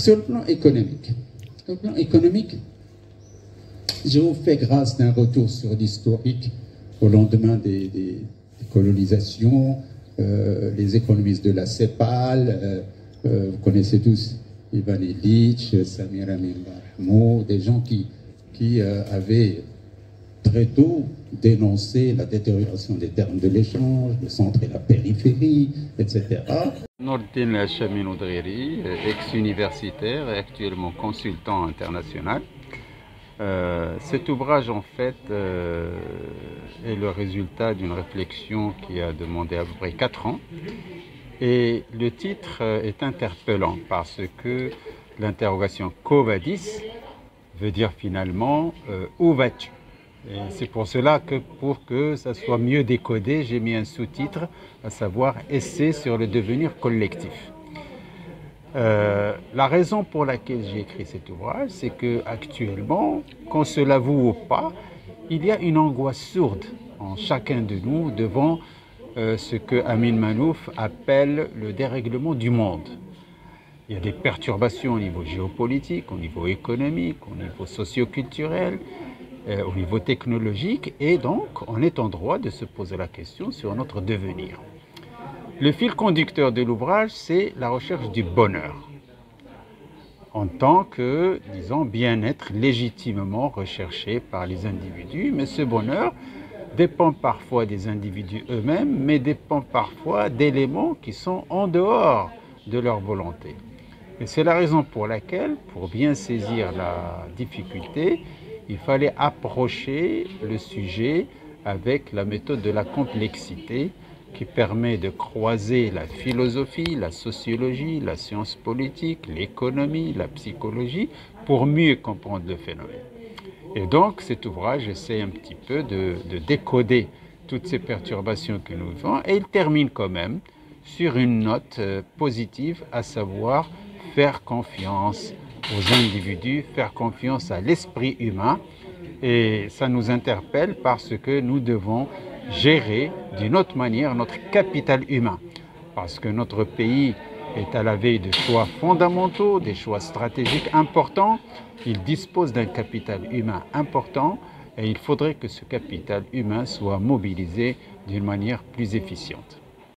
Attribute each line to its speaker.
Speaker 1: Sur le plan économique, je vous fais grâce d'un retour sur l'historique au lendemain des colonisations, les économistes de la CEPAL, vous connaissez tous Ivan Illich, Samir Amin Barhamou, des gens qui avaient très tôt dénoncé la détérioration des termes de l'échange, le centre et la périphérie, etc.
Speaker 2: Nordine Chaminou Driri, ex-universitaire et actuellement consultant international. Cet ouvrage en fait est le résultat d'une réflexion qui a demandé à peu près 4 ans et le titre est interpellant parce que l'interrogation Quo vadis veut dire finalement où vas-tu? Et c'est pour cela que pour que ça soit mieux décodé, j'ai mis un sous-titre, à savoir Essai sur le devenir collectif. La raison pour laquelle j'ai écrit cet ouvrage, c'est que actuellement, qu'on se l'avoue ou pas, il y a une angoisse sourde en chacun de nous devant ce que Amin Maalouf appelle le dérèglement du monde. Il y a des perturbations au niveau géopolitique, au niveau économique, au niveau socio-culturel, au niveau technologique, et donc on est en droit de se poser la question sur notre devenir. Le fil conducteur de l'ouvrage, c'est la recherche du bonheur, en tant que, disons, bien-être légitimement recherché par les individus, mais ce bonheur dépend parfois des individus eux-mêmes, mais dépend parfois d'éléments qui sont en dehors de leur volonté. Et c'est la raison pour laquelle, pour bien saisir la difficulté, il fallait approcher le sujet avec la méthode de la complexité qui permet de croiser la philosophie, la sociologie, la science politique, l'économie, la psychologie pour mieux comprendre le phénomène. Et donc cet ouvrage essaie un petit peu de décoder toutes ces perturbations que nous vivons et il termine quand même sur une note positive, à savoir faire confiance aux individus, faire confiance à l'esprit humain. Et ça nous interpelle parce que nous devons gérer d'une autre manière notre capital humain. Parce que notre pays est à la veille de choix fondamentaux, des choix stratégiques importants. Il dispose d'un capital humain important et il faudrait que ce capital humain soit mobilisé d'une manière plus efficiente.